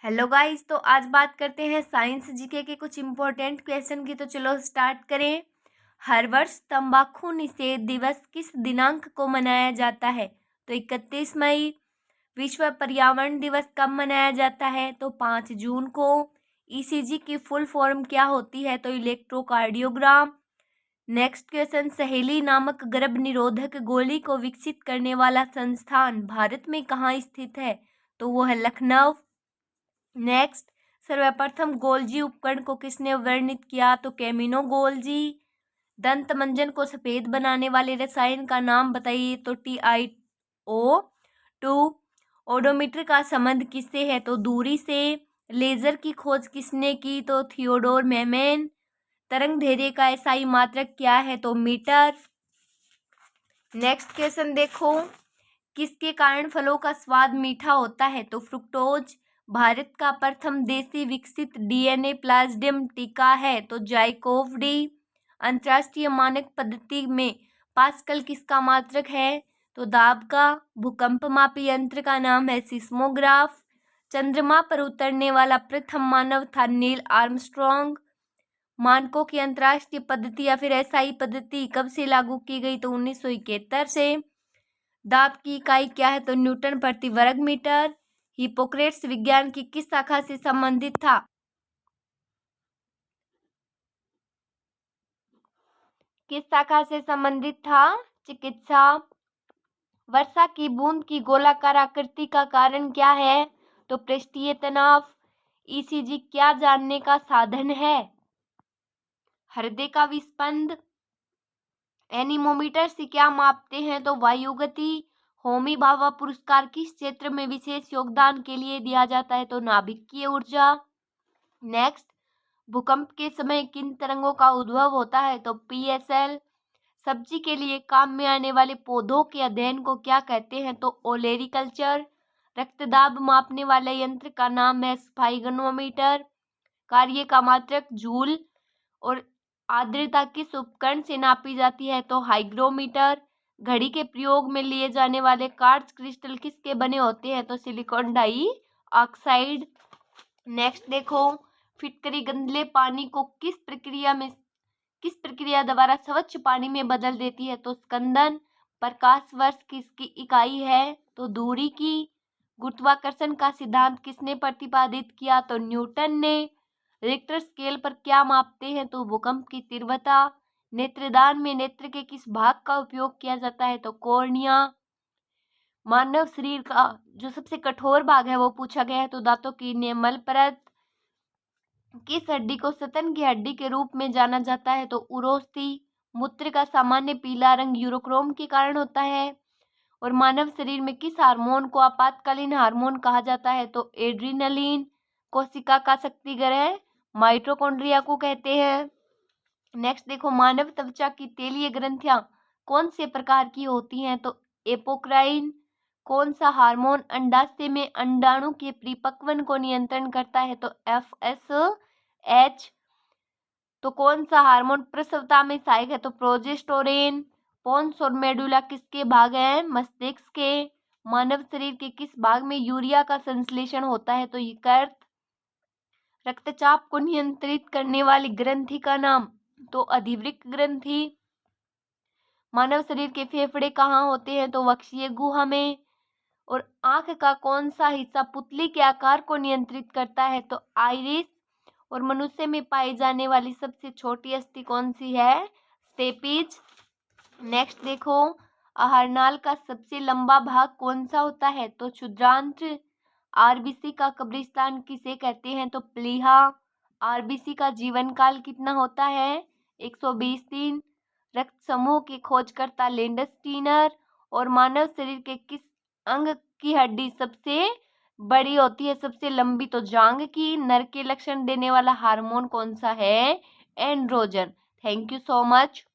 Hello guys, तो आज बात करते हैं साइंस जीके के कुछ इम्पोर्टेंट क्वेश्चन की। तो चलो स्टार्ट करें। हर वर्ष तंबाकू निषेध दिवस किस दिनांक को मनाया जाता है? तो 31 मई। विश्व पर्यावरण दिवस कब मनाया जाता है? तो 5 जून को। ईसीजी की फुल फॉर्म क्या होती है? तो इलेक्ट्रोकार्डियोग्राम। नेक्स्ट क्वेश्चन, सहेली नामक गर्भ निरोधक गोली को विकसित करने वाला संस्थान भारत में कहाँ स्थित है? तो वो है लखनऊ। नेक्स्ट, सर्वप्रथम गोल्जी उपकरण को किसने वर्णित किया? तो कैमिनो गोल्जी। दंत मंजन को सफेद बनाने वाले रसायन का नाम बताइए? तो TiO2। ओडोमीटर का संबंध किससे है? तो दूरी से। लेजर की खोज किसने की? तो थियोडोर मेमेन। तरंग दैर्ध्य का SI मात्रक क्या है? तो मीटर। नेक्स्ट क्वेश्चन देखो, किसके कारण फलों का स्वाद मीठा होता है? तो फ्रुक्टोज। भारत का प्रथम देशी विकसित DNA प्लाज्मिड टीका है? तो जाइकोव डी। अंतर्राष्ट्रीय मानक पद्धति में पास्कल किसका मात्रक है? तो दाब का। भूकंप मापी यंत्र का नाम है सिस्मोग्राफ। चंद्रमा पर उतरने वाला प्रथम मानव था नील आर्मस्ट्रॉन्ग। मानकों की अंतर्राष्ट्रीय पद्धति या फिर SI पद्धति कब से लागू की गई? तो 1971 से। दाब की इकाई क्या है? तो न्यूटन प्रति वर्ग मीटर। हिपोक्रेट्स विज्ञान की किस शाखा से संबंधित था? किस शाखा से संबंधित था? चिकित्सा। वर्षा की बूंद की गोलाकार आकृति का कारण क्या है? तो पृष्ठीय तनाव। ECG क्या जानने का साधन है? हृदय का विस्पंद। एनीमोमीटर से क्या मापते हैं? तो वायु गति। होमी भाभा पुरस्कार किस क्षेत्र में विशेष योगदान के लिए दिया जाता है? तो नाभिकीय ऊर्जा। नेक्स्ट, भूकंप के समय किन तरंगों का उद्भव होता है? तो PSL। सब्जी के लिए काम में आने वाले पौधों के अध्ययन को क्या कहते हैं? तो ओलेरीकल्चर। रक्तदाब मापने वाले यंत्र का नाम है स्फाइगनोमीटर। कार्य का मात्रक जूल। और आर्द्रता किस उपकरण से नापी जाती है? तो हाइग्रोमीटर। घड़ी के प्रयोग में लिए जाने वाले क्वार्ट्ज क्रिस्टल किसके बने होते हैं? तो सिलिकॉन डाइऑक्साइड। नेक्स्ट देखो, फिटकरी गंदले पानी को किस प्रक्रिया द्वारा स्वच्छ पानी में बदल देती है? तो स्कंदन। प्रकाश वर्ष किसकी इकाई है? तो दूरी की। गुरुत्वाकर्षण का सिद्धांत किसने प्रतिपादित किया? तो न्यूटन ने। रिक्टर स्केल पर क्या मापते हैं? तो भूकंप की तीव्रता। नेत्रदान में नेत्र के किस भाग का उपयोग किया जाता है? तो कॉर्निया। मानव शरीर का जो सबसे कठोर भाग है वो पूछा गया है? तो दांतों की नेमल परत। किस हड्डी को स्तन की हड्डी के रूप में जाना जाता है? तो उरोस्थी। मूत्र का सामान्य पीला रंग यूरोक्रोम के कारण होता है। और मानव शरीर में किस हार्मोन को आपातकालीन हार्मोन कहा जाता है? तो एड्रीनलिन। कोशिका का शक्ति ग्रह माइटोकॉन्ड्रिया को कहते हैं। नेक्स्ट देखो, मानव त्वचा की तेलीय ग्रंथियां कौन से प्रकार की होती हैं? तो एपोक्राइन। कौन सा हार्मोन अंडाशय में अंडाणु के परिपक्वन को नियंत्रण करता है? तो FSH। तो कौन सा हार्मोन प्रसवता में सहायक है? तो प्रोजेस्टेरोन। पोन्स और मेडुला किसके भाग हैं? मस्तिष्क के। मानव शरीर के किस भाग में यूरिया का संश्लेषण होता है? तो यकृत। रक्तचाप को नियंत्रित करने वाली ग्रंथि का नाम? तो अधिवृक्क ग्रंथि। मानव शरीर के फेफड़े कहाँ होते हैं? तो वक्षीय गुहा में। और आंख का कौन सा हिस्सा पुतली के आकार को नियंत्रित करता है? तो आइरिस। और मनुष्य में पाई जाने वाली सबसे छोटी अस्थि कौन सी है? स्टेपीज। नेक्स्ट देखो, आहारनाल का सबसे लंबा भाग कौन सा होता है? तो क्षुद्रांत्र। RBC का कब्रिस्तान किसे कहते हैं? तो प्लीहा। RBC का जीवन काल कितना होता है? 120 दिन। रक्त समूह की खोजकर्ता लेंडस्टीनर। और मानव शरीर के किस अंग की हड्डी सबसे बड़ी होती है, सबसे लंबी? तो जांघ की। नर के लक्षण देने वाला हार्मोन कौन सा है? Androgen. Thank you so much.